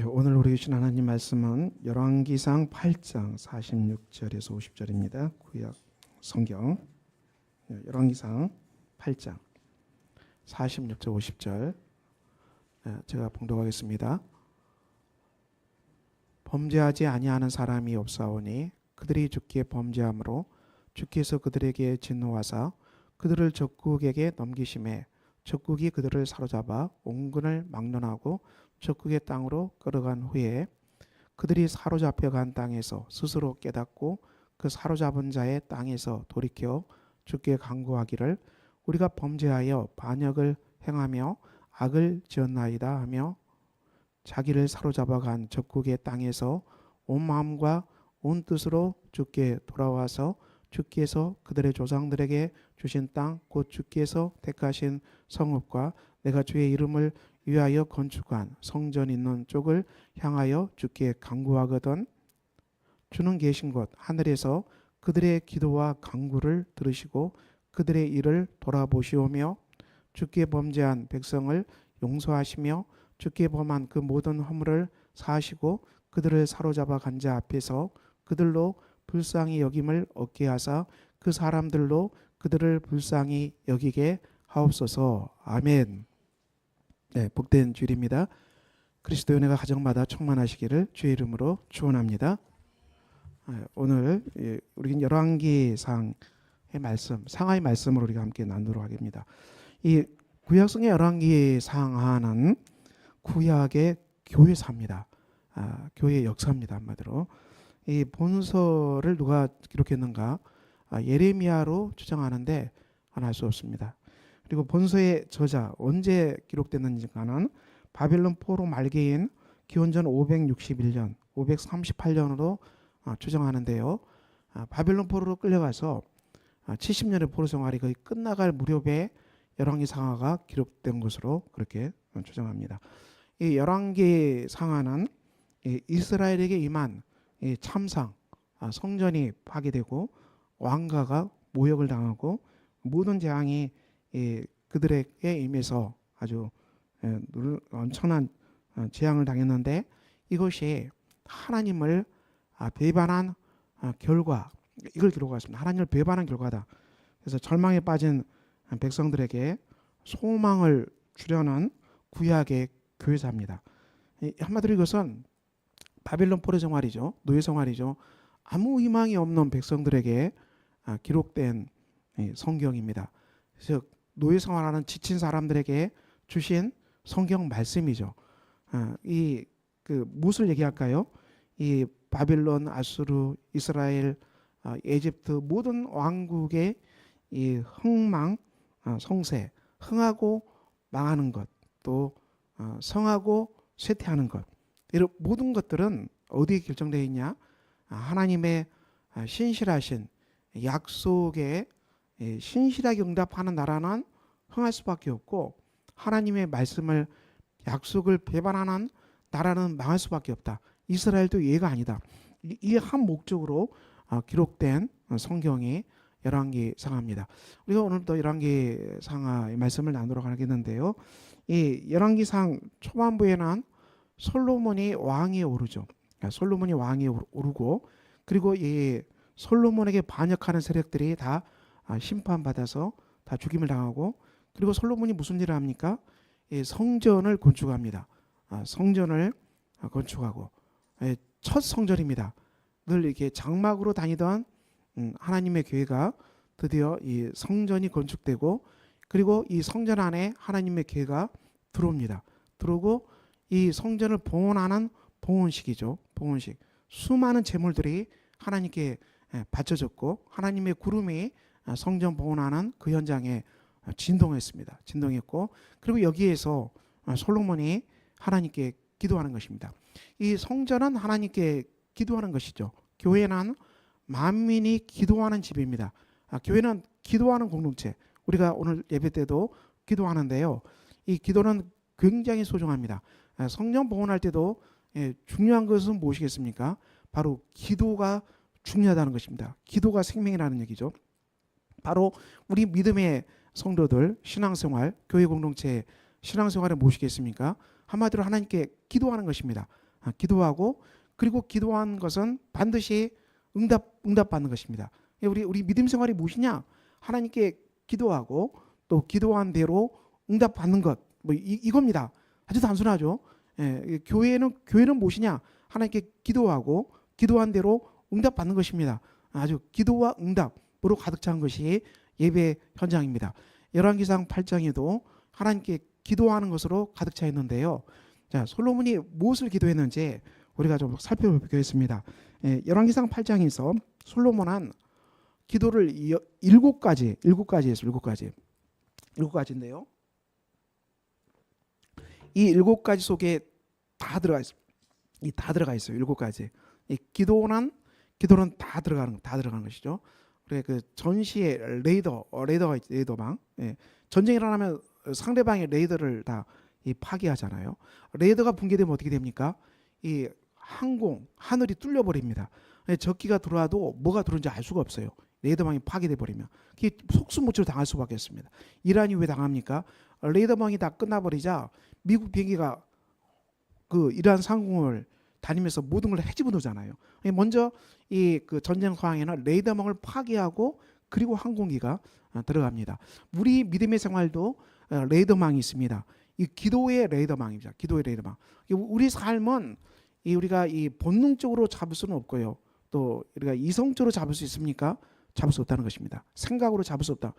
네, 오늘 우리 주신 하나님 말씀은 열왕기상 8장 46절에서 50절입니다. 구약 성경 열왕기상 8장 46절 50절 제가 봉독하겠습니다. 범죄하지 아니하는 사람이 없사오니 그들이 주께 범죄함으로 주께서 그들에게 진노하사 그들을 적국에게 넘기심에 적국이 그들을 사로잡아 온근을 막론하고 적국의 땅으로 끌어간 후에 그들이 사로잡혀 간 땅에서 스스로 깨닫고 그 사로잡은 자의 땅에서 돌이켜 주께 간구하기를 우리가 범죄하여 반역을 행하며 악을 지었나이다 하며 자기를 사로잡아 간 적국의 땅에서 온 마음과 온 뜻으로 주께 돌아와서 주께서 그들의 조상들에게 주신 땅 곧 주께서 택하신 성읍과 내가 주의 이름을 위하여 건축한 성전 있는 쪽을 향하여 주께 간구하거든 주는 계신 곳 하늘에서 그들의 기도와 간구를 들으시고 그들의 일을 돌아보시오며 주께 범죄한 백성을 용서하시며 주께 범한 그 모든 허물을 사하시고 그들을 사로잡아 간 자 앞에서 그들로 불쌍히 여김을 얻게 하사 그 사람들로 그들을 불쌍히 여기게 하옵소서. 아멘. 네, 복된 주일입니다. 그리스도의 은혜가 가정마다 충만하시기를 주의 이름으로 축원합니다. 오늘 우리는 열왕기상의 말씀, 상하의 말씀을 우리가 함께 나누도록 하겠습니다. 이 구약성의 열왕기상하는 구약의 교회사입니다. 교회의 역사입니다. 한마디로 이 본서를 누가 기록했는가? 예레미야로 추정하는데 알 수 없습니다. 그리고 본서의 저자 언제 기록됐는지는 바벨론 포로 말기인 기원전 561년, 538년으로 추정하는데요. 바벨론 포로로 끌려가서 70년의 포로 생활이 거의 끝나갈 무렵에 열왕기상하가 기록된 것으로 그렇게 추정합니다. 이 열왕기상하는 이스라엘에게 임한 참상, 성전이 파괴되고 왕가가 모욕을 당하고 모든 재앙이 그들에게 임해서 아주 엄청난 재앙을 당했는데 이것이 하나님을 배반한 결과, 이걸 기록하였습니다. 하나님을 배반한 결과다. 그래서 절망에 빠진 백성들에게 소망을 주려는 구약의 교회사입니다. 한마디로 이것은 바벨론 포로 생활이죠. 노예 생활이죠. 아무 희망이 없는 백성들에게 기록된 성경입니다. 그래서 노예 생활하는 지친 사람들에게 주신 성경 말씀이죠. 이 무엇을 얘기할까요? 이 바빌론, 아수르, 이스라엘, 에집트 모든 왕국의 이 흥망, 성세, 흥하고 망하는 것, 또 성하고 쇠퇴하는 것, 이런 모든 것들은 어디에 결정되어 있냐? 하나님의 신실하신 약속에 신실하게 응답하는 나라는 흥할 수밖에 없고 하나님의 말씀을 약속을 배반하는 나라는 망할 수밖에 없다. 이스라엘도 예가 아니다. 이 한 목적으로 기록된 성경이 열왕기상하입니다. 우리가 오늘도 열왕기상하의 말씀을 나누러 가겠는데요. 이 열왕기상 초반부에는 솔로몬이 왕위에 오르죠. 솔로몬이 왕위에 오르고 그리고 이 솔로몬에게 반역하는 세력들이 다 심판받아서 다 죽임을 당하고 그리고 솔로몬이 무슨 일을 합니까? 이 성전을 건축합니다. 성전을 건축하고 첫 성전입니다. 늘 이렇게 장막으로 다니던 하나님의 교회가 드디어 이 성전이 건축되고 그리고 이 성전 안에 하나님의 교회가 들어옵니다. 들어오고 이 성전을 봉헌하는 봉헌식이죠. 봉헌식. 수많은 제물들이 하나님께 바쳐졌고 하나님의 구름이 성전 봉헌하는 그 현장에 진동했습니다. 진동했고 그리고 여기에서 솔로몬이 하나님께 기도하는 것입니다. 이 성전은 하나님께 기도하는 것이죠. 교회는 만민이 기도하는 집입니다. 교회는 기도하는 공동체. 우리가 오늘 예배 때도 기도하는데요. 이 기도는 굉장히 소중합니다. 성전 봉헌할 때도 중요한 것은 무엇이겠습니까? 바로 기도가 중요하다는 것입니다. 기도가 생명이라는 얘기죠. 바로 우리 믿음의 성도들 신앙생활, 교회 공동체 신앙생활에 무엇이겠습니까? 한마디로 하나님께 기도하는 것입니다. 기도하고 그리고 기도한 것은 반드시 응답받는 것입니다. 우리 믿음 생활이 무엇이냐? 하나님께 기도하고 또 기도한 대로 응답받는 것. 뭐 이겁니다. 아주 단순하죠. 교회는 무엇이냐? 하나님께 기도하고 기도한 대로 응답받는 것입니다. 아주 기도와 응답으로 가득 찬 것이 예배 현장입니다. 열왕기상 8장에도 하나님께 기도하는 것으로 가득 차 있는데요. 자, 솔로몬이 무엇을 기도했는지 우리가 좀 살펴보겠습니다. 열왕기상 8장에서 솔로몬은 기도를 7가지인데요. 이 7가지 속에 다 들어가 있어요. 다 들어가 있어요. 7가지. 이 기도는 다 들어가는 것이죠. 그래 그 전시에 레이더방. 전쟁이 일어나면 상대방의 레이더를 다 파괴하잖아요. 레이더가 붕괴되면 어떻게 됩니까? 이 하늘이 뚫려 버립니다. 적기가 들어와도 뭐가 들어온지 알 수가 없어요. 레이더망이 파괴돼 버리면 그게 속수무책으로 당할 수밖에 없습니다. 이란이 왜 당합니까? 레이더망이 다 끝나버리자 미국 비행기가 그 이란 상공을 다니면서 모든 걸 헤집어 놓잖아요. 먼저 그 전쟁 상황에는 레이더망을 파괴하고 그리고 항공기가 들어갑니다. 우리 믿음의 생활도 레이더망이 있습니다. 이 기도의 레이더망입니다. 기도의 레이더망. 우리 삶은 우리가 본능적으로 잡을 수는 없고요. 또 우리가 이성적으로 잡을 수 있습니까? 잡을 수 없다는 것입니다. 생각으로 잡을 수 없다.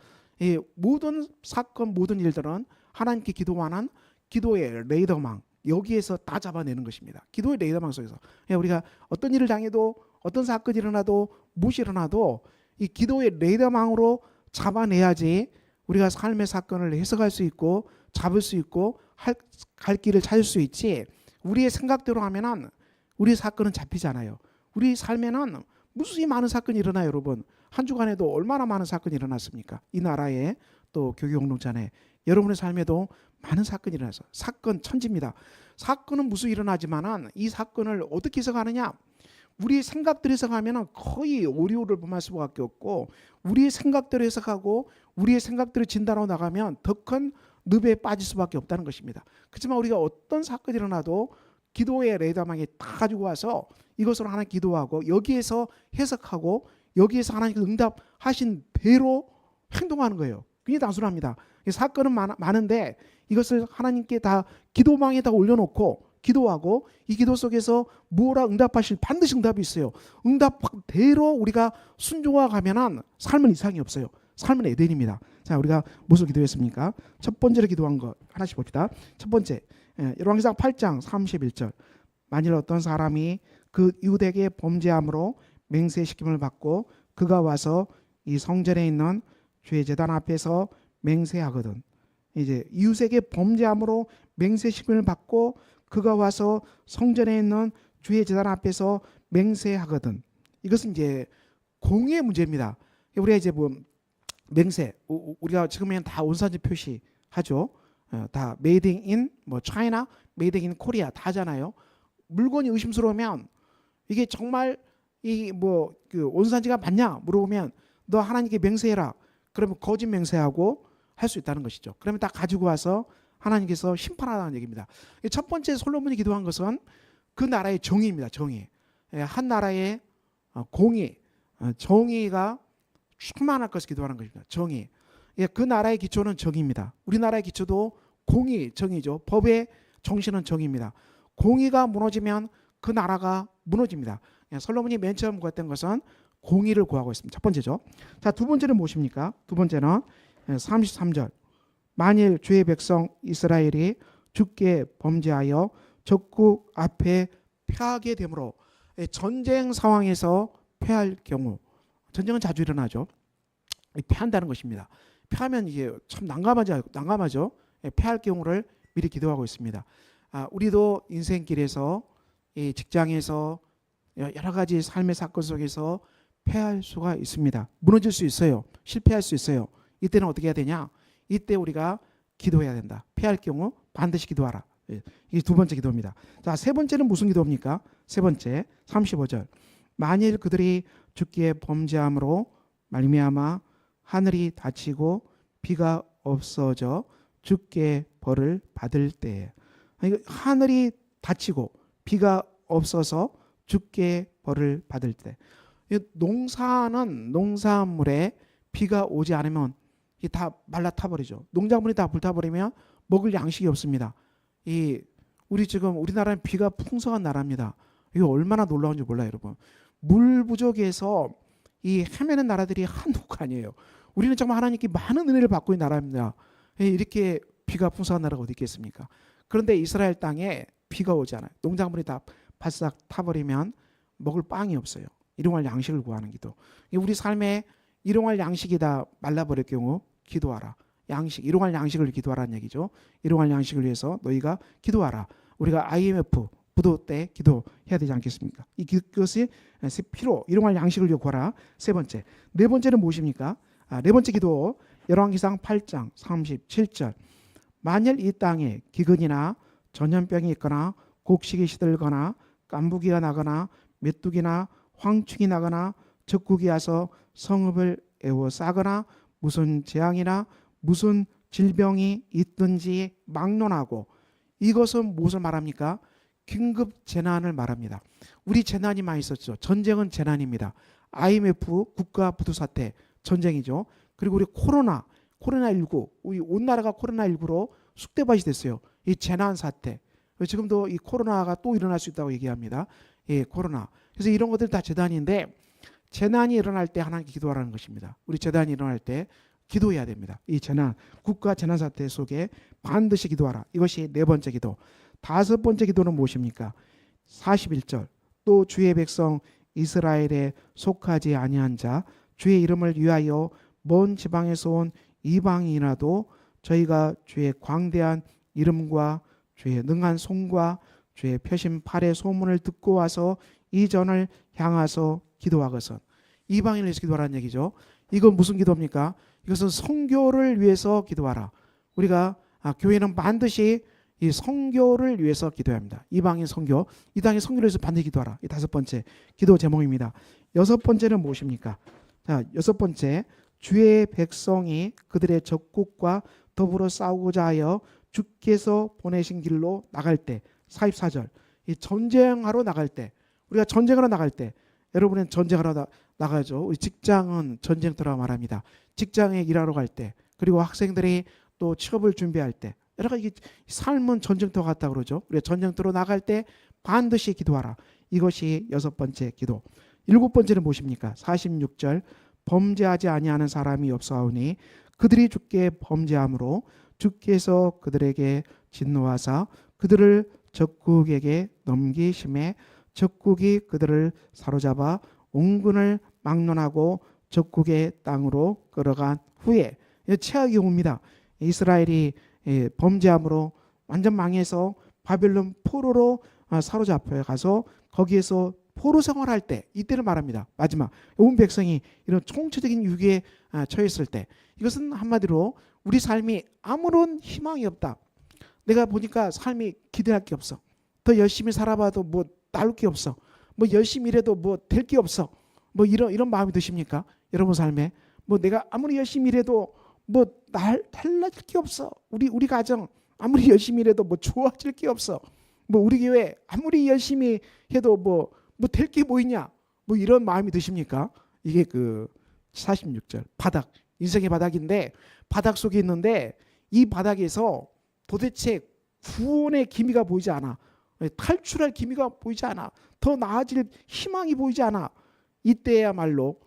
모든 사건, 모든 일들은 하나님께 기도하는 기도의 레이더망 여기에서 다 잡아내는 것입니다. 기도의 레이더망 속에서 우리가 어떤 일을 당해도 어떤 사건이 일어나도 무엇이 일어나도 이 기도의 레이더망으로 잡아내야지 우리가 삶의 사건을 해석할 수 있고 잡을 수 있고 갈 길을 찾을 수 있지. 우리의 생각대로 하면은 우리 사건은 잡히지 않아요. 우리 삶에는 무수히 많은 사건이 일어나요, 여러분. 한 주간에도 얼마나 많은 사건이 일어났습니까? 이 나라에 또 교회 공동체 안에 여러분의 삶에도 많은 사건이 일어나서 사건 천지입니다. 사건은 무수히 일어나지만은 이 사건을 어떻게 해석하느냐? 우리 생각대로 해석하면은 거의 오리오를 범할 수밖에 없고 우리의 생각대로 해석하고 우리의 생각대로 진단하고 나가면 더 큰 늪에 빠질 수밖에 없다는 것입니다. 그렇지만 우리가 어떤 사건이 일어나도 기도의 레이더망에 다 가지고 와서 이것으로 하나님 기도하고 여기에서 해석하고 여기에서 하나님께서 응답하신 대로 행동하는 거예요. 굉장히 단순합니다. 사건은 많은데 이것을 하나님께 다 기도망에 다 올려놓고 기도하고 이 기도 속에서 무엇라 응답하실 반드시 응답이 있어요. 응답대로 우리가 순종하가면은 삶은 이상이 없어요. 삶은 에덴입니다. 자, 우리가 무슨 기도했습니까? 첫 번째로 기도한 거 하나씩 봅시다. 첫 번째, 열왕기상 8장 31절. 만일 어떤 사람이 그 이웃에게 범죄함으로 맹세시킴을 받고 그가 와서 이 성전에 있는 주의 제단 앞에서 맹세하거든. 이제 이웃에게 범죄함으로 맹세시킴을 받고 그가 와서 성전에 있는 주의 제단 앞에서 맹세하거든. 이것은 이제 공의의 문제입니다. 우리가 이제 뭐 맹세, 우리가 지금은 다 온산지 표시하죠. 다 made in 뭐 China, made in Korea 다 하잖아요. 물건이 의심스러우면 이게 정말 이 뭐 그 온산지가 맞냐 물어보면 너 하나님께 맹세해라. 그러면 거짓 맹세하고 할 수 있다는 것이죠. 그러면 다 가지고 와서 하나님께서 심판하라는 얘기입니다. 첫 번째 솔로몬이 기도한 것은 그 나라의 정의입니다. 정의. 한 나라의 공의, 정의가 충만할 것을 기도하는 것입니다. 정의. 그 나라의 기초는 정의입니다. 우리나라의 기초도 공의, 정의죠. 법의 정신은 정의입니다. 공의가 무너지면 그 나라가 무너집니다. 솔로몬이 맨 처음 구했던 것은 공의를 구하고 있습니다. 첫 번째죠. 자, 두 번째는 무엇입니까? 두 번째는 33절. 만일 주의 백성 이스라엘이 주께 범죄하여 적국 앞에 패하게 되므로 전쟁 상황에서 패할 경우 전쟁은 자주 일어나죠. 패한다는 것입니다. 패하면 이게 참 난감하죠. 패할 경우를 미리 기도하고 있습니다. 우리도 인생길에서 이 직장에서 여러 가지 삶의 사건 속에서 패할 수가 있습니다. 무너질 수 있어요. 실패할 수 있어요. 이때는 어떻게 해야 되냐? 이때 우리가 기도해야 된다. 패할 경우 반드시 기도하라. 이게 두 번째 기도입니다. 자, 세 번째는 무슨 기도입니까? 세 번째 35절. 만일 그들이 주께 범죄함으로 말미암아 하늘이 닫히고 비가 없어져 주께 벌을 받을 때에 하늘이 닫히고 비가 없어서 죽게 벌을 받을 때. 이 농사는 농산물에 비가 오지 않으면 이 다 말라 타버리죠. 농작물이 다 불타버리면 먹을 양식이 없습니다. 이 우리 지금 우리나라는 비가 풍성한 나라입니다. 이거 얼마나 놀라운지 몰라요, 여러분. 물 부족에서 이 헤매는 나라들이 한도가 아니에요. 우리는 정말 하나님께 많은 은혜를 받고 있는 나라입니다. 이렇게 비가 풍성한 나라가 어디 있겠습니까? 그런데 이스라엘 땅에 비가 오지 않아요. 농작물이 다 바싹 타버리면 먹을 빵이 없어요. 일용할 양식을 구하는 기도. 우리 삶에 일용할 양식이 다 말라버릴 경우 기도하라. 양식, 일용할 양식을 기도하라는 얘기죠. 일용할 양식을 위해서 너희가 기도하라. 우리가 IMF 부도 때 기도해야 되지 않겠습니까? 이것이 필요, 일용할 양식을 구하라. 세 번째. 네 번째는 무엇입니까? 네 번째 기도 열왕기상 8장 37절. 만일 이 땅에 기근이나 전염병이 있거나 곡식이 시들거나 깐부기가 나거나 메뚜기나 황충이 나거나 적국이 와서 성읍을 에워싸거나 무슨 재앙이나 무슨 질병이 있든지 막론하고, 이것은 무엇을 말합니까? 긴급 재난을 말합니다. 우리 재난이 많이 있었죠. 전쟁은 재난입니다. IMF 국가 부도 사태 전쟁이죠. 그리고 우리 코로나19 우리 온 나라가 코로나19로 쑥대밭이 됐어요. 이 재난 사태. 지금도 이 코로나가 또 일어날 수 있다고 얘기합니다. 예, 코로나. 그래서 이런 것들 다 재난인데, 재난이 일어날 때 하나님께 기도하라는 것입니다. 우리 재난이 일어날 때 기도해야 됩니다. 이 재난, 국가 재난 사태 속에 반드시 기도하라. 이것이 네 번째 기도. 다섯 번째 기도는 무엇입니까? 41절. 또 주의 백성 이스라엘에 속하지 아니한 자, 주의 이름을 위하여 먼 지방에서 온 이방인이라도 저희가 주의 광대한 이름과 주의 능한 손과 주의 펴신 팔의 소문을 듣고 와서 이 전을 향하서 기도하거든. 이방인을 위해서 기도하라는 얘기죠. 이건 무슨 기도입니까? 이것은 선교를 위해서 기도하라. 우리가 교회는 반드시 이 선교를 위해서 기도해야 합니다. 이방인 선교, 이 땅의 선교를 위해서 반드시 기도하라. 이 다섯 번째 기도 제목입니다. 여섯 번째는 무엇입니까? 자, 여섯 번째, 주의 백성이 그들의 적국과 더불어 싸우고자 하여 주께서 보내신 길로 나갈 때. 44절. 이 전쟁하러 나갈 때, 우리가 전쟁하러 나갈 때, 여러분은 전쟁하러 나가죠. 우리 직장은 전쟁터라고 말합니다. 직장에 일하러 갈 때, 그리고 학생들이 또 취업을 준비할 때, 여러 가지 삶은 전쟁터 같다 그러죠. 우리가 전쟁터로 나갈 때 반드시 기도하라. 이것이 여섯 번째 기도. 일곱 번째는 무엇입니까? 46절. 범죄하지 아니하는 사람이 없사오니 그들이 주께 범죄함으로 주께서 그들에게 진노하사 그들을 적국에게 넘기심에 적국이 그들을 사로잡아 온군을 막론하고 적국의 땅으로 끌어간 후에 최악이 옵니다. 이스라엘이 범죄함으로 완전 망해서 바벨론 포로로 사로잡혀 가서 거기에서 포로 생활할 때, 이때를 말합니다. 마지막 온 백성이 이런 총체적인 위기에 처했을 때, 이것은 한마디로 우리 삶이 아무런 희망이 없다. 내가 보니까 삶이 기대할 게 없어. 더 열심히 살아봐도 뭐 나올 게 없어. 뭐 열심히 일해도 뭐 될 게 없어. 뭐 이런 마음이 드십니까? 여러분 삶에 뭐 내가 아무리 열심히 일해도 뭐 달라질 게 없어. 우리 가정 아무리 열심히 일해도 뭐 좋아질 게 없어. 뭐 우리 교회 아무리 열심히 해도 뭐 될 게 뭐 있냐? 뭐 이런 마음이 드십니까? 이게 그 46절 바닥, 인생의 바닥인데, 바닥 속에 있는데 이 바닥에서 도대체 구원의 기미가 보이지 않아. 탈출할 기미가 보이지 않아. 더 나아질 희망이 보이지 않아. 이때야말로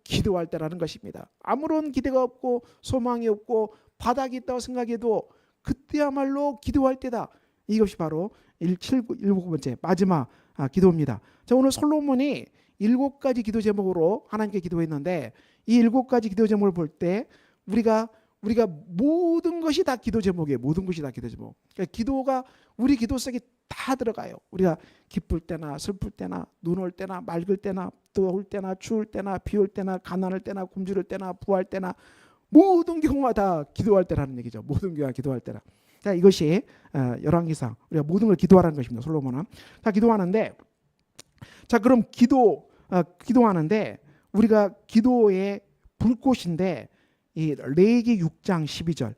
기도할 때라는 것입니다. 아무런 기대가 없고 소망이 없고 바닥이 있다고 생각해도 그때야말로 기도할 때다. 이것이 바로 일곱 번째 마지막 기도입니다. 자, 오늘 솔로몬이 7가지 기도 제목으로 하나님께 기도했는데, 이 7가지 기도 제목을 볼 때 우리가 모든 것이 다 기도 제목이에요. 모든 것이 다 기도 제목. 그러니까 기도가 우리 기도 속에 다 들어가요. 우리가 기쁠 때나 슬플 때나 눈 올 때나 맑을 때나 더울 때나 추울 때나 비 올 때나 가난할 때나 굶주릴 때나 부할 때나 모든 경우마다 기도할 때라는 얘기죠. 모든 경우가 기도할 때라. 자, 이것이 열왕기상, 우리가 모든 걸 기도하라는 것입니다. 솔로몬은 다 기도하는데, 자, 그럼 기도하는데 우리가 기도의 불꽃인데, 이 레위기 6장 12절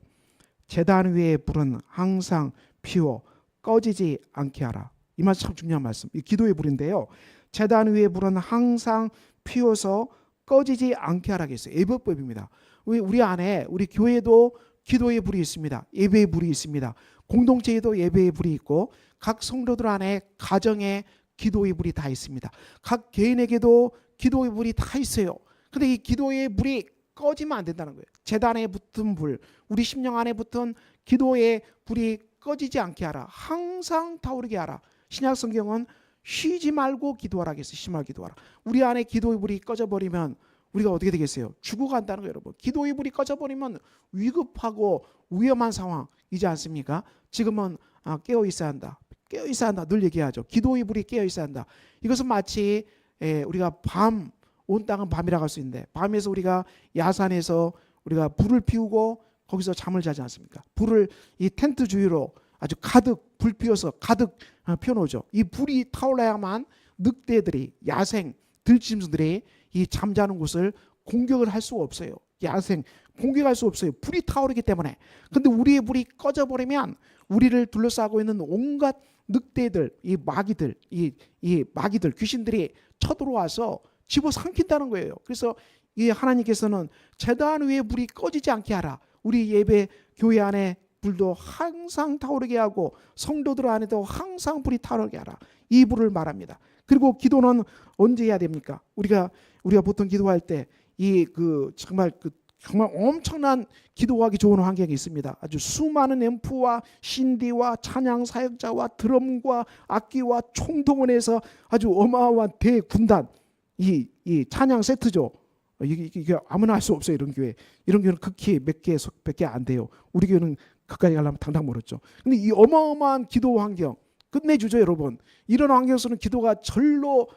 제단 위에 불은 항상 피워 꺼지지 않게 하라. 이 말씀 참 중요한 말씀. 이 기도의 불인데요. 제단 위의 불은 항상 피워서 꺼지지 않게 하라 했어요. 예배법입니다. 우리 안에 우리 교회도 기도의 불이 있습니다. 예배의 불이 있습니다. 공동체에도 예배의 불이 있고 각 성도들 안에 가정에 기도의 불이 다 있습니다. 각 개인에게도 기도의 불이 다 있어요. 근데 이 기도의 불이 꺼지면 안 된다는 거예요. 제단에 붙은 불, 우리 심령 안에 붙은 기도의 불이 꺼지지 않게 하라. 항상 타오르게 하라. 신약 성경은 쉬지 말고 기도하라 했어요. 쉬지 말고 기도하라. 우리 안에 기도의 불이 꺼져버리면 우리가 어떻게 되겠어요? 죽어간다는 거예요, 여러분. 기도의 불이 꺼져버리면 위급하고 위험한 상황이지 않습니까? 지금은 깨어 있어야 한다. 깨어 있어야 한다. 늘 얘기하죠. 기도의 불이 깨어 있어야 한다. 이것은 마치 우리가 온 땅은 밤이라고 할 수 있는데 밤에서 우리가 야산에서 우리가 불을 피우고 거기서 잠을 자지 않습니까? 불을 이 텐트 주위로 아주 가득 불 피워서 가득 피워놓죠. 이 불이 타올라야만 늑대들이 야생 들짐승들이 이 잠자는 곳을 공격을 할 수가 없어요. 야생 공격할 수 없어요. 불이 타오르기 때문에. 근데 우리의 불이 꺼져버리면 우리를 둘러싸고 있는 온갖 늑대들, 이 마귀들, 이 마귀들, 귀신들이 쳐들어와서 집어삼킨다는 거예요. 그래서 이 하나님께서는 제단 위에 불이 꺼지지 않게 하라. 우리 예배 교회 안에 불도 항상 타오르게 하고 성도들 안에도 항상 불이 타오르게 하라. 이 불을 말합니다. 그리고 기도는 언제 해야 됩니까? 우리가 보통 기도할 때 정말 엄청난 기도하기 좋은 환경이 있습니다. 아주 수많은 앰프와 신디와 찬양 사역자와 드럼과 악기와 총동원해서 아주 어마어마한 대군단 이 찬양 세트죠. 이게 아무나 할 수 없어요. 이런 교회는 극히 몇 개 안 돼요. 우리 교회는 그까지 가려면 당당 멀었죠. 근데 이 어마어마한 기도 환경 끝내주죠, 여러분. 이런 환경에서는 기도가 절로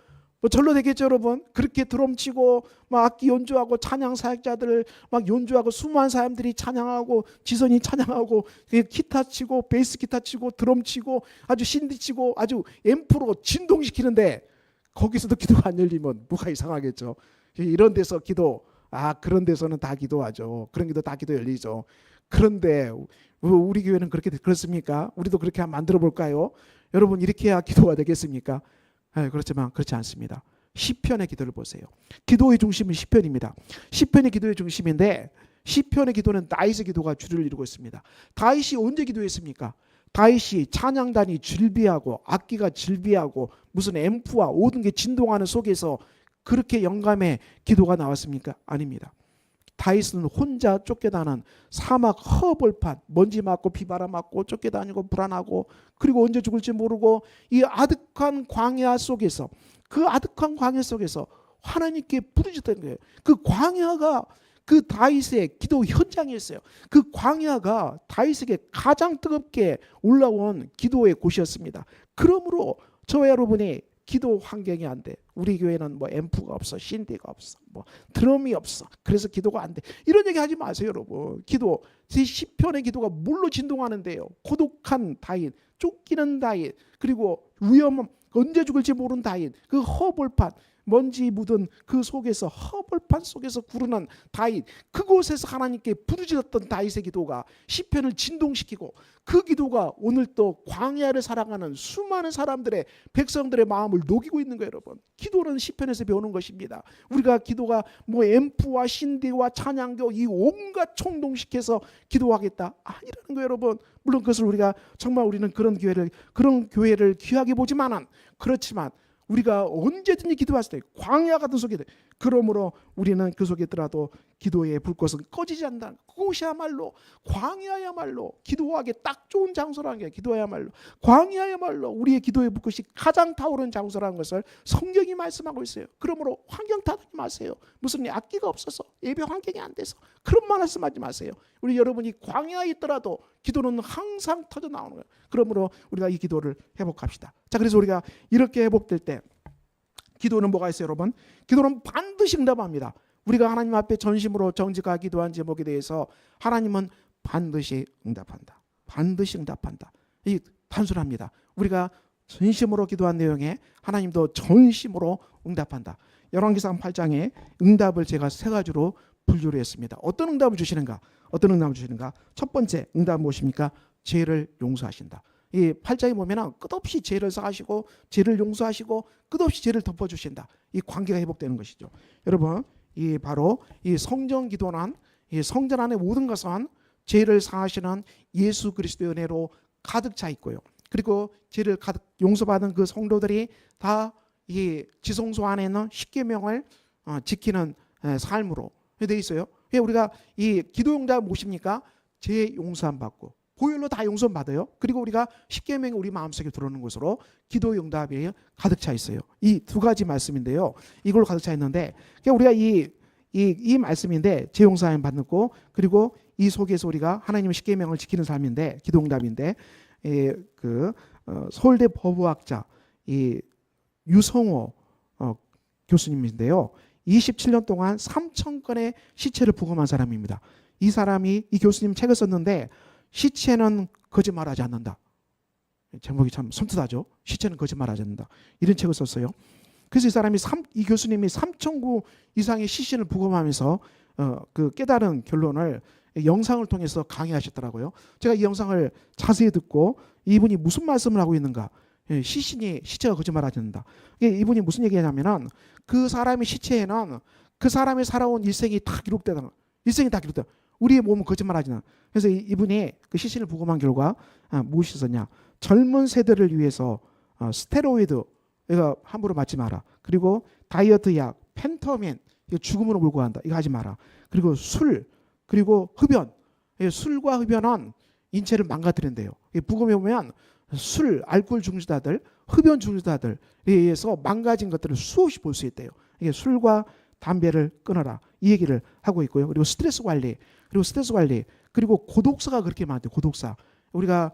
되겠죠, 여러분. 그렇게 드럼 치고 막 악기 연주하고 찬양 사역자들 막 연주하고 수많은 사람들이 찬양하고 지선이 찬양하고 기타 치고 베이스 기타 치고 드럼 치고 아주 신디 치고 아주 앰프로 진동시키는데 거기서도 기도가 안 열리면 뭐가 이상하겠죠. 이런 데서 그런 데서는 다 기도하죠. 그런 기도 다 기도 열리죠. 그런데 우리 교회는 그렇습니까? 우리도 그렇게 한번 만들어 볼까요? 여러분, 이렇게 해야 기도가 되겠습니까? 그렇지만 그렇지 않습니다. 시편의 기도를 보세요. 기도의 중심은 시편입니다. 시편의 기도의 중심인데 시편의 기도는 다윗의 기도가 주를 이루고 있습니다. 다윗이 언제 기도했습니까? 다윗이 찬양단이 즐비하고 악기가 즐비하고 무슨 앰프와 모든 게 진동하는 속에서 그렇게 영감의 기도가 나왔습니까? 아닙니다. 다윗은 혼자 쫓겨다는 사막 허벌판, 먼지 맞고 비바람 맞고 쫓겨다니고 불안하고 그리고 언제 죽을지 모르고 이 아득한 광야 속에서 그 아득한 광야 속에서 하나님께 부르짖던 거예요. 그 광야가 그 다윗의 기도 현장이었어요. 그 광야가 다윗에게 가장 뜨겁게 올라온 기도의 곳이었습니다. 그러므로 저와 여러분이 기도 환경이 안 돼. 우리 교회는 뭐 앰프가 없어, 신디가 없어, 뭐 드럼이 없어. 그래서 기도가 안 돼. 이런 얘기 하지 마세요, 여러분. 기도, 제 시편의 기도가 물로 진동하는데요. 고독한 다윗, 쫓기는 다윗, 그리고 위험 언제 죽을지 모르는 다윗, 그 허벌판, 먼지 묻은 그 속에서 허벌판 속에서 구르는 다윗, 그곳에서 하나님께 부르짖었던 다윗의 기도가 시편을 진동시키고 그 기도가 오늘 또 광야를 살아가는 수많은 사람들의 백성들의 마음을 녹이고 있는 거예요, 여러분. 기도는 시편에서 배우는 것입니다. 우리가 기도가 뭐 앰프와 신디와 찬양교 이 온갖 총동시켜서 기도하겠다 아니라는 거예요, 여러분. 물론 그것을 우리는 그런 교회를 귀하게 보지만은 그렇지만 우리가 언제든지 기도할 수 있다. 광야 같은 속에 그러므로 우리는 그 속에 있더라도 기도의 불꽃은 꺼지지 않는다. 그곳이야말로 광야야말로 기도하기에 딱 좋은 장소라는 게 기도야말로 광야야말로 우리의 기도의 불꽃이 가장 타오르는 장소라는 것을 성경이 말씀하고 있어요. 그러므로 환경 탓하지 마세요. 무슨 악기가 없어서 예배 환경이 안 돼서 그런 말씀하지 마세요. 우리 여러분이 광야에 있더라도 기도는 항상 터져 나오는 거예요. 그러므로 우리가 이 기도를 회복합시다. 자, 그래서 우리가 이렇게 회복될 때 기도는 뭐가 있어요, 여러분? 기도는 반드시 응답합니다. 우리가 하나님 앞에 전심으로 정직하게 기도한 제목에 대해서 하나님은 반드시 응답한다. 반드시 응답한다. 이 단순합니다. 우리가 전심으로 기도한 내용에 하나님도 전심으로 응답한다. 열왕기상 8장에 응답을 제가 세 가지로 분류를 했습니다. 어떤 응답을 주시는가? 첫 번째 응답은 무엇입니까? 죄를 용서하신다. 이 8장에 보면은 끝없이 죄를 사하시고 죄를 용서하시고 끝없이 죄를 덮어주신다. 이 관계가 회복되는 것이죠. 여러분, 이 바로 이 성전 기도란 이 성전 안의 모든 것은 죄를 사하시는 예수 그리스도의 은혜로 가득 차 있고요. 그리고 죄를 가득 용서받은 그 성도들이 다 이 지성소 안에 있는 십계명을 지키는 삶으로 되어 있어요. 우리가 이 기도 용답 무엇입니까? 죄 용서함 받고 보혈로 다 용서함 받아요. 그리고 우리가 십계명이 우리 마음속에 들어오는 것으로 기도 용답이 가득 차 있어요. 이 두 가지 말씀인데요. 이걸로 가득 차 있는데 우리가 이 말씀인데 죄 용서함 받고 그리고 이 속에서 우리가 하나님의 십계명을 지키는 삶인데 기도 용답인데 서울대 법의학자 이 유성호 교수님인데요. 27년 동안 3,000건의 시체를 부검한 사람입니다. 이 사람이 이 교수님 책을 썼는데 시체는 거짓말하지 않는다. 제목이 참 섬뜩하죠. 시체는 거짓말하지 않는다. 이런 책을 썼어요. 그래서 이 교수님이 3,000구 이상의 시신을 부검하면서 그 깨달은 결론을 영상을 통해서 강의하셨더라고요. 제가 이 영상을 자세히 듣고 이분이 무슨 말씀을 하고 있는가. 시체가 거짓말하지 않는다. 이분이 무슨 얘기냐면은 그 사람의 시체에는 그 사람이 살아온 일생이 다 기록되다. 일생이 다 기록되다. 우리의 몸은 거짓말하지 않아. 그래서 이분이 그 시신을 부검한 결과 무엇이 있었냐? 젊은 세대를 위해서 스테로이드 이거 함부로 맞지 마라. 그리고 다이어트 약, 펜터민 이거 죽음으로 몰고 간다. 이거 하지 마라. 그리고 술, 그리고 흡연. 술과 흡연은 인체를 망가뜨린대요. 부검해 보면 술, 알코올 중주자들, 흡연 중주자들에 의해서 망가진 것들을 수없이 볼 수 있대요. 이게 술과 담배를 끊어라. 이 얘기를 하고 있고요. 그리고 스트레스 관리, 그리고 고독사가 그렇게 많대요. 고독사. 우리가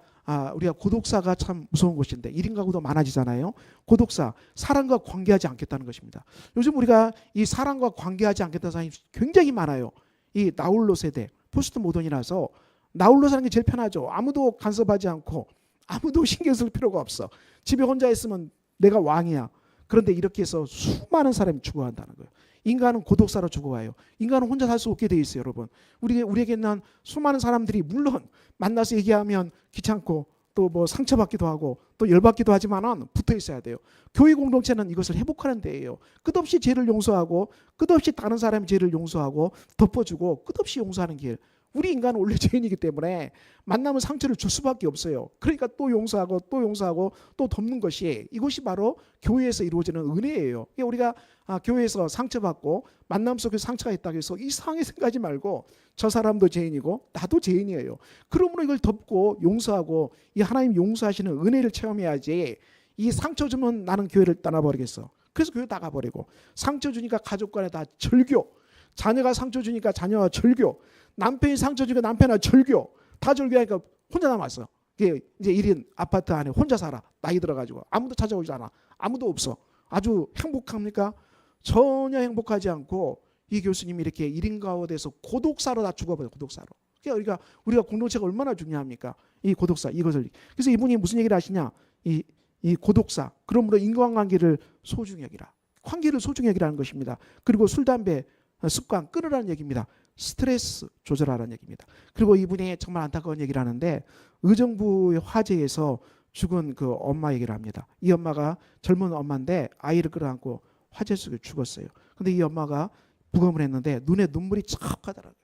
고독사가 참 무서운 것인데 1인 가구도 많아지잖아요. 고독사, 사랑과 관계하지 않겠다는 것입니다. 요즘 우리가 이 사랑과 관계하지 않겠다는 사람이 굉장히 많아요. 이 나홀로 세대, 포스트 모던이라서 나홀로 사는 게 제일 편하죠. 아무도 간섭하지 않고 아무도 신경 쓸 필요가 없어. 집에 혼자 있으면 내가 왕이야. 그런데 이렇게 해서 수많은 사람이 죽어간다는 거예요. 인간은 고독사로 죽어가요. 인간은 혼자 살 수 없게 돼 있어요, 여러분. 우리에게는 수많은 사람들이 물론 만나서 얘기하면 귀찮고 또 뭐 상처받기도 하고 또 열받기도 하지만은 붙어 있어야 돼요. 교회 공동체는 이것을 회복하는 데예요. 끝없이 죄를 용서하고 끝없이 다른 사람의 죄를 용서하고 덮어주고 끝없이 용서하는 길. 우리 인간은 원래 죄인이기 때문에 만나면 상처를 줄 수밖에 없어요. 그러니까 또 용서하고 또 덮는 것이 이것이 바로 교회에서 이루어지는 은혜예요. 우리가 교회에서 상처받고 만남 속에 상처가 있다고 해서 이상하게 생각하지 말고 저 사람도 죄인이고 나도 죄인이에요. 그러므로 이걸 덮고 용서하고 이 하나님 용서하시는 은혜를 체험해야지 이 상처 주면 나는 교회를 떠나버리겠어. 그래서 교회 나가버리고 상처 주니까 가족 간에 다 절교, 자녀가 상처 주니까 자녀가 절교, 남편이 상처 주니까 남편아 절교, 다 절교하니까 혼자 남았어. 이제 1인 아파트 안에 혼자 살아. 나이 들어가지고 아무도 찾아오지 않아. 아무도 없어. 아주 행복합니까? 전혀 행복하지 않고 이 교수님이 이렇게 1인 가운데서 고독사로 다 죽어버려요. 고독사로. 그러니까 우리가 공동체가 얼마나 중요합니까? 이 고독사 이것을. 그래서 이분이 무슨 얘기를 하시냐? 이 고독사. 그러므로 인간관계를 소중히 여기라. 관계를 소중히 여기라는 것입니다. 그리고 술, 담배 습관 끊으라는 얘기입니다. 스트레스 조절하라는 얘기입니다. 그리고 이분이 정말 안타까운 얘기를 하는데 의정부의 화재에서 죽은 그 엄마 얘기를 합니다. 이 엄마가 젊은 엄마인데 아이를 끌어안고 화재 속에 죽었어요. 근데 이 엄마가 부검을 했는데 눈에 눈물이 자욱하더라고요.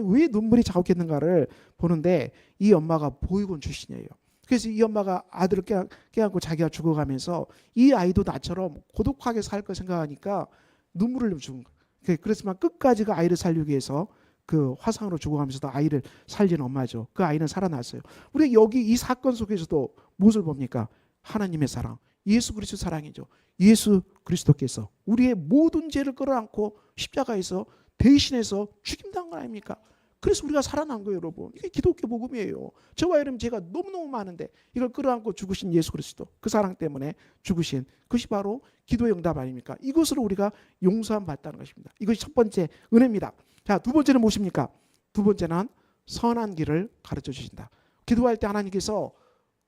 왜 눈물이 자욱했는가를 보는데 이 엄마가 보육원 출신이에요. 그래서 이 엄마가 아들을 깨안고 자기가 죽어가면서 이 아이도 나처럼 고독하게 살 거 생각하니까 눈물을 죽은 거예요. 그렇지만 끝까지 그 아이를 살리기 위해서 그 화상으로 죽어가면서도 아이를 살린 엄마죠. 그 아이는 살아났어요. 우리 여기 이 사건 속에서도 무엇을 봅니까? 하나님의 사랑, 예수 그리스도 사랑이죠. 예수 그리스도께서 우리의 모든 죄를 끌어안고 십자가에서 대신해서 죽임당한 거 아닙니까? 그래서 우리가 살아난 거예요, 여러분. 이게 기독교 복음이에요. 저와 여러분 죄가 너무너무 많은데 이걸 끌어안고 죽으신 예수 그리스도, 그 사랑 때문에 죽으신 그것이 바로 기도의 응답 아닙니까? 이것으로 우리가 용서함 받다는 것입니다. 이것이 첫 번째 은혜입니다. 자, 두 번째는 무엇입니까? 두 번째는 선한 길을 가르쳐 주신다. 기도할 때 하나님께서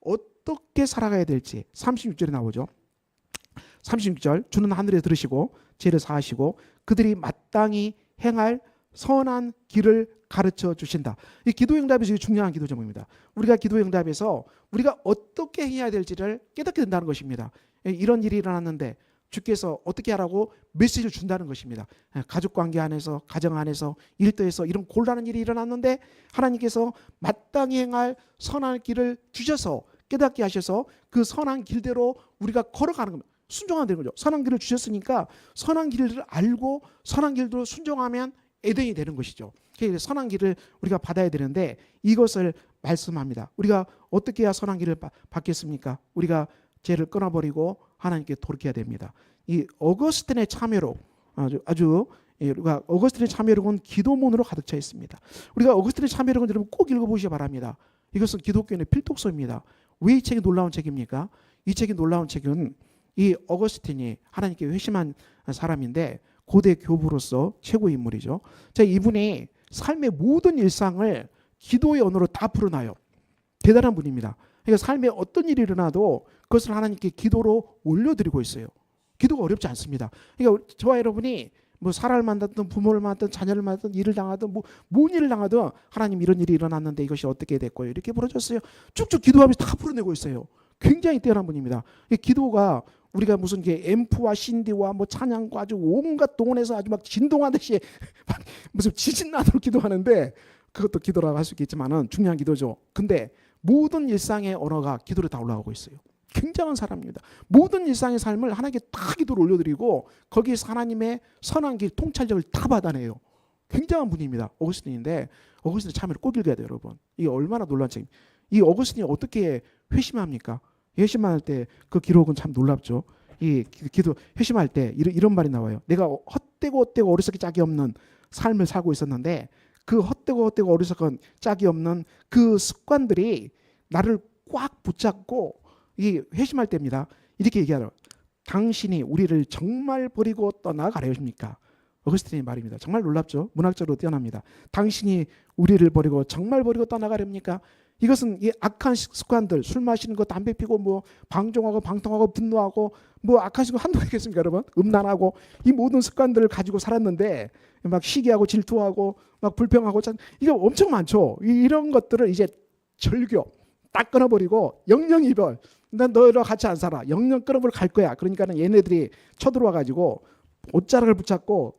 어떻게 살아가야 될지 36절에 나오죠. 36절, 주는 하늘에 들으시고 죄를 사하시고 그들이 마땅히 행할 선한 길을 가르쳐 주신다. 이 기도 응답에서 중요한 기도 제목입니다. 우리가 기도 응답에서 우리가 어떻게 해야 될지를 깨닫게 된다는 것입니다. 이런 일이 일어났는데 주께서 어떻게 하라고 메시지를 준다는 것입니다. 가족관계 안에서, 가정 안에서, 일터에서 이런 곤란한 일이 일어났는데 하나님께서 마땅히 행할 선한 길을 주셔서 깨닫게 하셔서 그 선한 길대로 우리가 걸어가는 겁니다. 순종하면 되는 거죠. 선한 길을 주셨으니까 선한 길을 알고 선한 길대로 순종하면 에덴이 되는 것이죠. 그래서 선한 길을 우리가 받아야 되는데 이것을 말씀합니다. 우리가 어떻게 해야 선한 길을 받겠습니까? 우리가 죄를 끊어버리고 하나님께 돌이켜야 됩니다. 이 어거스틴의 참여로 아주 우리가 어거스틴의 참여록은 기도문으로 가득 차 있습니다. 우리가 어거스틴의 참여록은 여러분 꼭 읽어보시기 바랍니다. 이것은 기독교인의 필독서입니다. 왜 이 책이 놀라운 책입니까? 이 책이 놀라운 책은 이 어거스틴이 하나님께 회심한 사람인데 고대 교부로서 최고의 인물이죠. 자, 이분이 삶의 모든 일상을 기도의 언어로 다 풀어놔요. 대단한 분입니다. 그러니까 삶에 어떤 일이 일어나도 그것을 하나님께 기도로 올려드리고 있어요. 기도가 어렵지 않습니다. 그러니까 저와 여러분이 뭐 사람을 만났든 부모를 만났든 자녀를 만났든 일을 당하든 뭔 일을 당하든 하나님 이런 일이 일어났는데 이것이 어떻게 됐고요. 이렇게 벌어졌어요. 쭉쭉 기도하면서 다 풀어내고 있어요. 굉장히 뛰어난 분입니다. 기도가 우리가 무슨 앰프와 신디와 뭐 찬양과 아주 온갖 동원해서 아주 막 진동하듯이 막 무슨 지진 나도록 기도하는데 그것도 기도라고 할 수 있겠지만은 중요한 기도죠. 근데 모든 일상의 언어가 기도로 다 올라가고 있어요. 굉장한 사람입니다. 모든 일상의 삶을 하나님께 다 기도를 올려드리고 거기에서 하나님의 선한 길 통찰력을 다 받아내요. 굉장한 분입니다. 어거스틴인데 어거스틴 참여를 꼭 읽어야 돼요, 여러분. 이게 얼마나 놀라운 책입니까? 이 어거스틴이 어떻게 회심합니까? 회심할 때 그 기록은 참 놀랍죠. 이 기도 회심할 때 이런 말이 나와요. 내가 헛되고 어리석기 짝이 없는 삶을 살고 있었는데 그 헛되고 어리석은 짝이 없는 그 습관들이 나를 꽉 붙잡고 이 회심할 때입니다. 이렇게 얘기하죠. 당신이 우리를 정말 버리고 떠나가려십니까? 어거스틴의 말입니다. 정말 놀랍죠. 문학적으로 뛰어납니다. 당신이 우리를 버리고 정말 버리고 떠나가렵니까? 이것은 이 악한 습관들, 술 마시는 거, 담배 피고 뭐 방종하고 방통하고 분노하고 뭐 악한 습관 한두 개겠습니까, 여러분? 음란하고 이 모든 습관들을 가지고 살았는데 막 시기하고 질투하고 막 불평하고 이게 엄청 많죠. 이런 것들을 이제 절교 딱 끊어버리고 영영이별. 난 너희랑 같이 안 살아. 영영 끊어버리고 갈 거야. 그러니까는 얘네들이 쳐들어와 가지고 옷자락을 붙잡고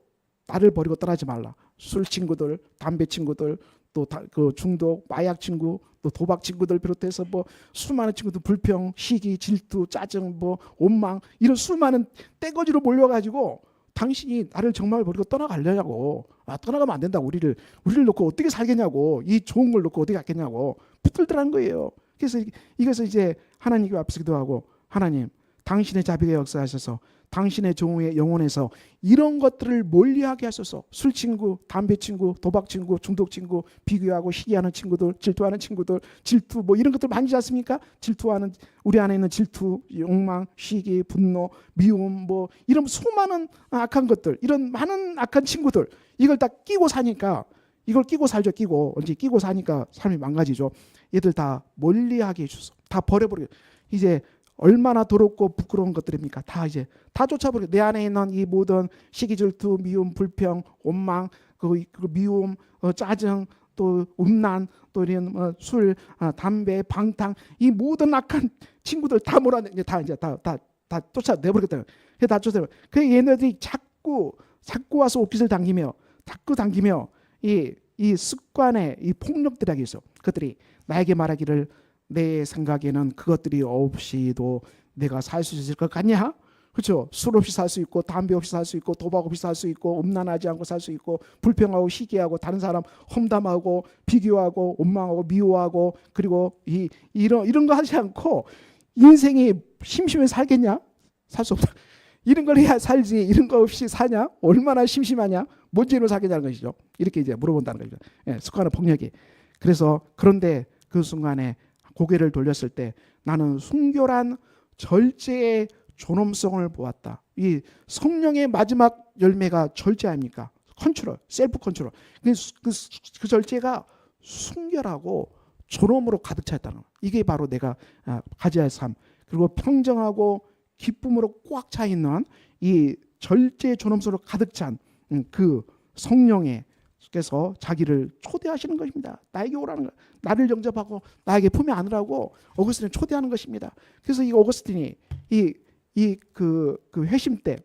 나를 버리고 떠나지 말라. 술 친구들, 담배 친구들, 또 그 중독, 마약 친구, 또 도박 친구들 비롯해서 뭐 수많은 친구들 불평, 시기, 질투, 짜증, 뭐 원망 이런 수많은 떼거지로 몰려가지고 당신이 나를 정말 버리고 떠나가려냐고. 떠나가면 안 된다. 우리를 놓고 어떻게 살겠냐고. 이 좋은 걸 놓고 어떻게 갔겠냐고. 붙들더라는 거예요. 그래서 이것을 이제 하나님 앞에서 기도하고 하나님 당신의 자비가 역사하셔서 당신의 종의 영혼에서 이런 것들을 멀리하게 하소서. 술 친구, 담배 친구, 도박 친구, 중독 친구, 비교하고 시기하는 친구들, 질투하는 친구들, 질투 뭐 이런 것들 많지 않습니까? 질투하는 우리 안에 있는 질투, 욕망, 시기, 분노, 미움 뭐 이런 수많은 악한 것들, 이런 많은 악한 친구들 이걸 다 끼고 사니까 이걸 끼고 살죠. 끼고 사니까 삶이 망가지죠. 얘들 다 멀리하게 해주소. 다 버려버리고 이제 얼마나 더럽고 부끄러운 것들입니까? 다 이제 다 쫓아버리고 내 안에 있는 이 모든 시기, 질투, 미움, 불평, 원망, 그 미움, 짜증, 또 음란, 또 이런 술, 담배, 방탕 이 모든 악한 친구들 다 몰아내 다 쫓아내버리겠다. 다 쫓아내. 그 얘네들이 자꾸 와서 옷깃을 당기며 이 습관의 이 폭력들에게 있어. 그들이 나에게 말하기를 내 생각에는 그것들이 없이도 내가 살 수 있을 것 같냐? 그렇죠? 술 없이 살 수 있고 담배 없이 살 수 있고 도박 없이 살 수 있고 음란하지 않고 살 수 있고 불평하고 시기하고 다른 사람 험담하고 비교하고 원망하고 미워하고 그리고 이런 거 하지 않고 인생이 심심해 살겠냐? 살 수 없다. 이런 걸 해야 살지. 이런 거 없이 사냐? 얼마나 심심하냐? 뭔 죄로 살겠냐는 것이죠. 이렇게 이제 물어본다는 거죠. 습관의 폭력이. 그래서 그런데 그 순간에 고개를 돌렸을 때 나는 순결한 절제의 존엄성을 보았다. 이 성령의 마지막 열매가 절제 아닙니까? 컨트롤, 셀프 컨트롤. 그 절제가 순결하고 존엄으로 가득 차 있다는 거. 이게 바로 내가 가져야 할 삶. 그리고 평정하고 기쁨으로 꽉 차 있는 이 절제 존엄성으로 가득 찬 그 성령의 하나님께서 자기를 초대하시는 것입니다. 나에게 오라는 거, 나를 영접하고 나에게 품에 안으라고 어거스틴을 초대하는 것입니다. 그래서 이 어거스틴이 그 회심 때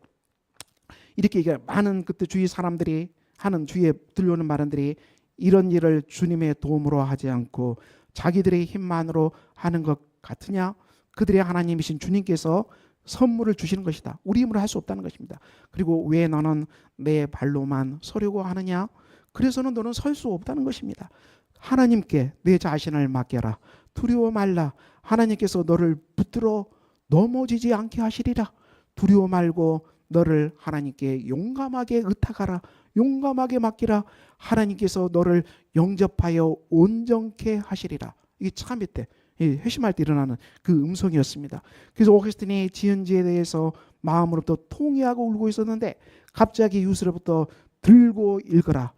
이렇게 이게 많은 그때 주위 사람들이 하는 주위에 들려오는 말들이 이런 일을 주님의 도움으로 하지 않고 자기들의 힘만으로 하는 것 같으냐? 그들의 하나님이신 주님께서 선물을 주시는 것이다. 우리 힘으로 할 수 없다는 것입니다. 그리고 왜 너는 내 발로만 서려고 하느냐? 그래서는 너는 설 수 없다는 것입니다. 하나님께 내 자신을 맡겨라. 두려워 말라. 하나님께서 너를 붙들어 넘어지지 않게 하시리라. 두려워 말고 너를 하나님께 용감하게 의탁하라. 용감하게 맡기라. 하나님께서 너를 영접하여 온전케 하시리라. 이게 참 이때 회심할 때 일어나는 그 음성이었습니다. 그래서 오거스틴이 지은지에 대해서 마음으로부터 통회하고 울고 있었는데 갑자기 유스로부터 들고 읽어라.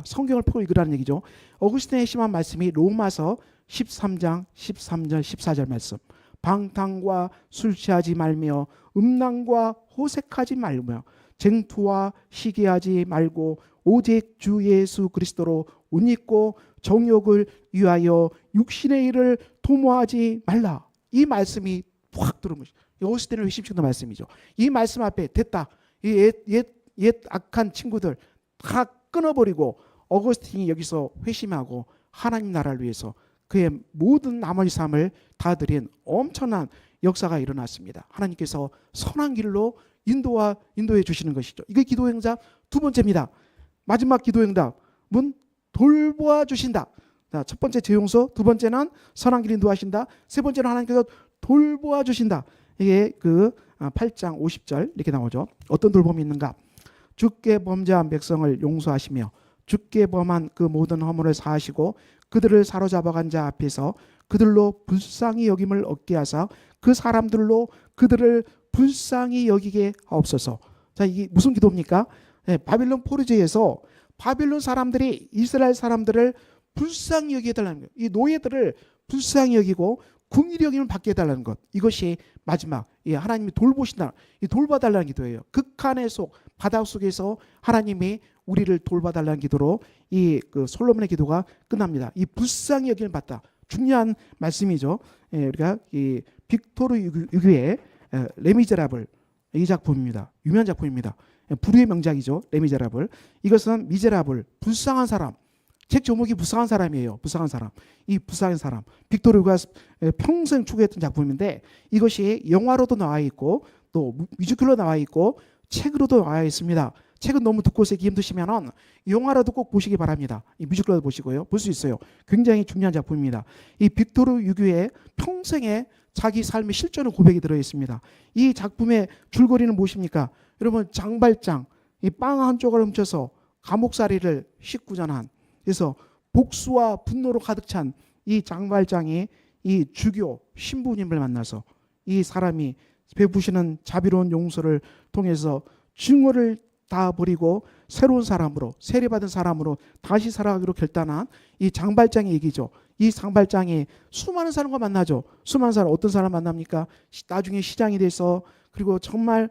성경을 펴고 읽으라는 얘기죠. 오거스틴의 심한 말씀이 로마서 13장 13절 14절 말씀. 방탕과 술 취하지 말며 음란과 호색하지 말며 쟁투와 시기하지 말고 오직 주 예수 그리스도로 옷 입고 정욕을 위하여 육신의 일을 도모하지 말라. 이 말씀이 확 들어온 것이죠. 오거스틴을 회심시키는 말씀이죠. 이 말씀 앞에 됐다. 옛 악한 친구들 다 끊어버리고 오거스틴이 여기서 회심하고 하나님 나라를 위해서 그의 모든 나머지 삶을 다 드린 엄청난 역사가 일어났습니다. 하나님께서 선한 길로 인도해 주시는 것이죠. 이게 기도행답 두 번째입니다. 마지막 기도행답은 돌보아 주신다. 자, 첫 번째 재용서, 두 번째는 선한 길 인도하신다. 세 번째는 하나님께서 돌보아 주신다. 이게 그 8장 50절 이렇게 나오죠. 어떤 돌봄이 있는가? 주께 범죄한 백성을 용서하시며 주께 범한 그 모든 허물을 사하시고 그들을 사로잡아간 자 앞에서 그들로 불쌍히 여김을 얻게 하사 그 사람들로 그들을 불쌍히 여기게 하옵소서. 자, 이게 무슨 기도입니까? 네, 바빌론 포르제에서 바빌론 사람들이 이스라엘 사람들을 불쌍히 여기게 해달라는 거예요. 이 노예들을 불쌍히 여기고 긍휼히 여김을 받게 해달라는 것. 이것이 마지막 하나님이 돌보신다. 이 돌봐달라는 기도예요. 극한의 바다 속에서 하나님이 우리를 돌봐달라는 기도로 그 솔로몬의 기도가 끝납니다. 이 불쌍히 여김을 받다. 중요한 말씀이죠. 우리가 이 빅토르 유교의 레미제라블 이 작품입니다. 유명한 작품입니다. 불후의 명작이죠. 레미제라블. 이것은 미제라블 불쌍한 사람. 책 제목이 불쌍한 사람이에요. 불쌍한 사람. 이 불쌍한 사람. 빅토르 유교가 평생 추구했던 작품인데 이것이 영화로도 나와 있고 또 뮤지컬로 나와 있고 책으로도 나와 있습니다. 책은 너무 듣고 쓰기 힘드시면은 영화라도 꼭 보시기 바랍니다. 이 뮤지컬도 보시고요. 볼 수 있어요. 굉장히 중요한 작품입니다. 이 빅토르 유교의 평생의 자기 삶의 실존의 고백이 들어 있습니다. 이 작품의 줄거리는 무엇입니까? 여러분 장발장 이 빵 한 조각을 훔쳐서 감옥살이를 19년 그래서 복수와 분노로 가득 찬 이 장발장이 이 주교 신부님을 만나서 이 사람이 베푸시는 자비로운 용서를 통해서 증오를 다 버리고 새로운 사람으로 세례받은 사람으로 다시 살아가기로 결단한 이 장발장의 얘기죠. 이 장발장이 수많은 사람과 만나죠. 수많은 사람 어떤 사람 만납니까? 나중에 시장이 돼서 그리고 정말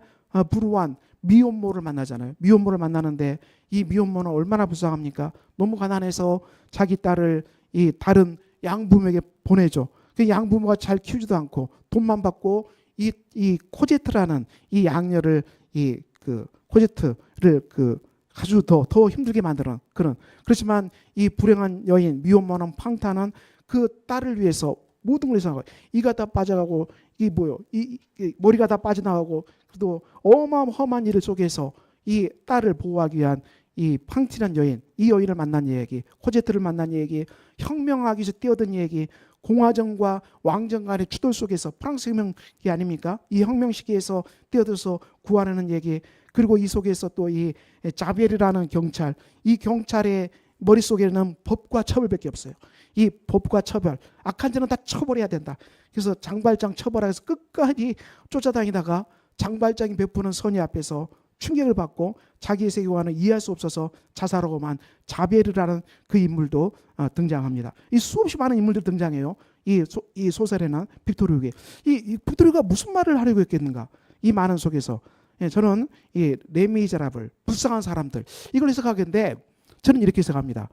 불우한 미혼모를 만나잖아요. 미혼모를 만나는데 이 미혼모는 얼마나 불쌍합니까? 너무 가난해서 자기 딸을 이 다른 양부모에게 보내죠. 그 양부모가 잘 키우지도 않고 돈만 받고 이 코제트라는 이 양녀를 그 코제트를 아주 더 힘들게 만드는 그렇지만 이 불행한 여인 미혼모는 팡타는 그 딸을 위해서 모든 걸 해서 이가 다 빠져가고 이 머리가 다 빠져나가고 그래도 어마어마한 일 속에서 이 딸을 보호하기 위한 이 팡티란 여인, 이 여인을 만난 얘기, 코제트를 만난 얘기, 혁명하기 위해서 뛰어든 얘기, 공화정과 왕정 간의 추돌 속에서 프랑스 혁명이 아닙니까? 이 혁명 시기에서 뛰어들어서 구하려는 얘기, 그리고 이 속에서 또 이 자비엘이라는 경찰, 이 경찰의 머릿속에는 법과 처벌밖에 없어요. 이 법과 처벌, 악한 자는 다 처벌해야 된다. 그래서 장발장 처벌해서 끝까지 쫓아다니다가 장발장이 베푸는 선의 앞에서 충격을 받고 자기의 세계관을 이해할 수 없어서 자살하고만 자비엘이라는 그 인물도 등장합니다. 이 수없이 많은 인물들 등장해요. 이 소설에는 빅토르 유교. 이 빅토르가 무슨 말을 하려고 했겠는가? 이 많은 속에서 저는 이 레미제라블 불쌍한 사람들 이걸 해석하겠는데 저는 이렇게 해석합니다.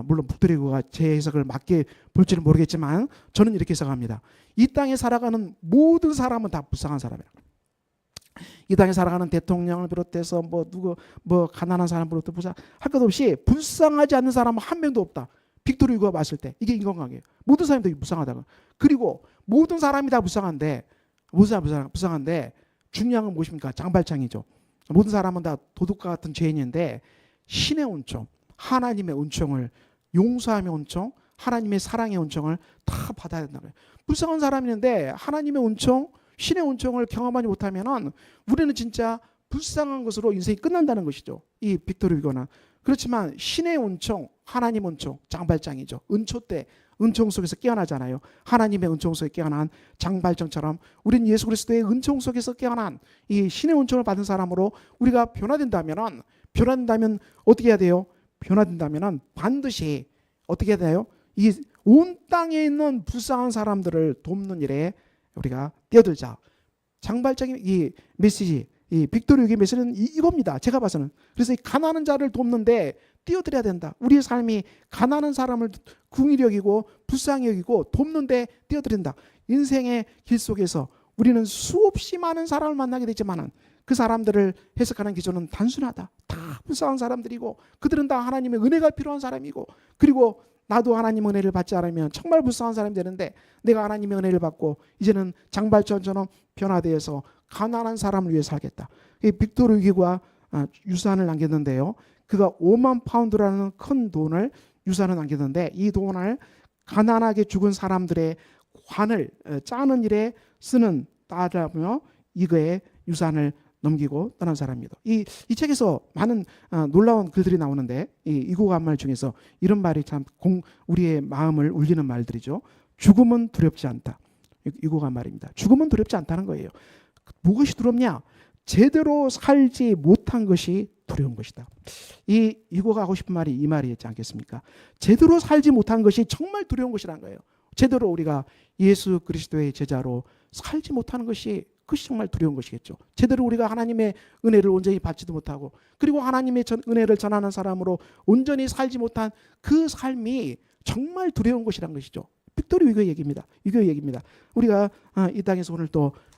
물론 북두리고가 제 해석을 맞게 볼지는 모르겠지만 저는 이렇게 해석합니다. 이 땅에 살아가는 모든 사람은 다 불쌍한 사람이에요. 이 땅에 살아가는 대통령을 비롯해서 뭐 가난한 사람 비롯해 할 것 없이 불쌍하지 않는 사람은 한 명도 없다. 빅토르 유고가 봤을 때 이게 인간관계예요. 모든 사람이 다 불쌍하다고. 그리고 모든 사람이 다 불쌍한데 중요한 건 무엇입니까? 장발장이죠. 모든 사람은 다 도둑과 같은 죄인인데 신의 은총, 하나님의 은총을 용서함의 은총, 하나님의 사랑의 은총을 다 받아야 된다는 거예요. 불쌍한 사람이 있는데 하나님의 은총, 신의 은총을 경험하지 못하면은 우리는 진짜 불쌍한 것으로 인생이 끝난다는 것이죠. 이 빅토르 유고는. 그렇지만 신의 은총, 하나님 은총, 장발장이죠. 은초 때 은총 속에서 깨어나잖아요. 하나님의 은총 속에 깨어난 장발장처럼 우리는 예수 그리스도의 은총 속에서 깨어난 이 신의 은총을 받은 사람으로 우리가 변화된다면 어떻게 해야 돼요? 변화된다면 반드시 어떻게 해야 돼요? 이 온 땅에 있는 불쌍한 사람들을 돕는 일에 우리가 뛰어들자. 장발장의 이 메시지, 이 빅토르 유고의 메시지는 이겁니다. 제가 봐서는. 그래서 이 가난한 자를 돕는데 뛰어들어야 된다. 우리의 삶이 가난한 사람을 궁히 여기고 불쌍히 여기고 돕는데 뛰어들인다. 인생의 길 속에서 우리는 수없이 많은 사람을 만나게 되지만 그 사람들을 해석하는 기준은 단순하다. 다 불쌍한 사람들이고 그들은 다 하나님의 은혜가 필요한 사람이고 그리고 나도 하나님의 은혜를 받지 않으면 정말 불쌍한 사람이 되는데 내가 하나님의 은혜를 받고 이제는 장발장처럼 변화되어서 가난한 사람을 위해 살겠다. 이 빅토르 유고가 유산을 남겼는데요. 그가 5만 파운드라는 큰 돈을 유산을 남겼는데 이 돈을 가난하게 죽은 사람들의 관을 짜는 일에 쓰는 따라며 이거에 유산을 넘기고 떠난 사람입니다. 이 책에서 많은 놀라운 글들이 나오는데 이 유고가 한 말 중에서 이런 말이 참 우리의 마음을 울리는 말들이죠. 죽음은 두렵지 않다. 유고가 한 말입니다. 죽음은 두렵지 않다는 거예요. 무엇이 두렵냐? 제대로 살지 못한 것이 두려운 것이다. 이 유고가 하고 싶은 말이 이 말이었지 않겠습니까? 제대로 살지 못한 것이 정말 두려운 것이라는 거예요. 제대로 우리가 예수 그리스도의 제자로 살지 못하는 것이 그것이 정말 두려운 것이겠죠. 제대로 우리가 하나님의 은혜를 온전히 받지도 못하고 그리고 하나님의 은혜를 전하는 사람으로 온전히 살지 못한 그 삶이 정말 두려운 것이라는 것이죠. 빅토르 유고의 얘기입니다. 유고의 얘기입니다. 우리가 이 땅에서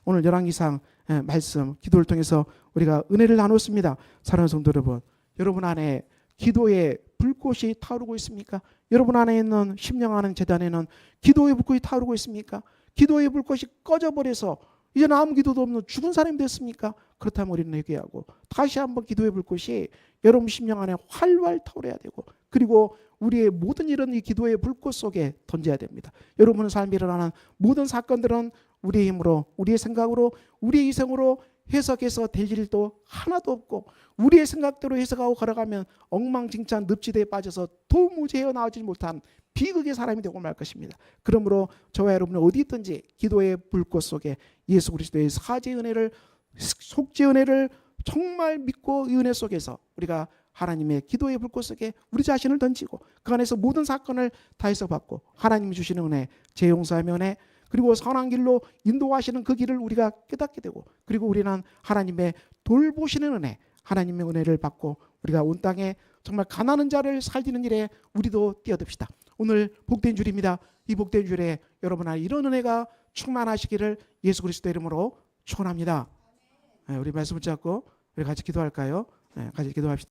오늘 열왕기상 말씀 기도를 통해서 우리가 은혜를 나눴습니다. 사랑하는 성도 여러분, 여러분 안에 기도의 불꽃이 타오르고 있습니까? 여러분 안에 있는 심령하는 재단에는 기도의 불꽃이 타오르고 있습니까? 기도의 불꽃이 꺼져버려서 이제는 아무 기도도 없는 죽은 사람이 됐습니까? 그렇다면 우리는 회개하고 다시 한번 기도의 불꽃이 여러분 심령 안에 활활 타오르야 되고 그리고 우리의 모든 일은 이 기도의 불꽃 속에 던져야 됩니다. 여러분의 삶에 일어나는 모든 사건들은 우리의 힘으로 우리의 생각으로 우리의 이성으로 해석해서 될 일도 하나도 없고 우리의 생각대로 해석하고 걸어가면 엉망진창 늪지대에 빠져서 도무지 헤어나오지 못한 비극의 사람이 되고 말 것입니다. 그러므로 저와 여러분은 어디 있든지 기도의 불꽃 속에 예수 그리스도의 사죄의 은혜를 속죄의 은혜를 정말 믿고 이 은혜 속에서 우리가 하나님의 기도의 불꽃 속에 우리 자신을 던지고 그 안에서 모든 사건을 다 해석받고 하나님이 주시는 은혜, 재용서하며 은혜 그리고 선한 길로 인도하시는 그 길을 우리가 깨닫게 되고 그리고 우리는 하나님의 돌보시는 은혜, 하나님의 은혜를 받고 우리가 온 땅에 정말 가난한 자를 살리는 일에 우리도 뛰어듭시다. 오늘 복된 줄입니다. 이 복된 줄에 여러분 안에 이런 은혜가 충만하시기를 예수 그리스도 이름으로 축원합니다. 우리 말씀 붙잡고 우리 같이 기도할까요? 같이 기도합시다.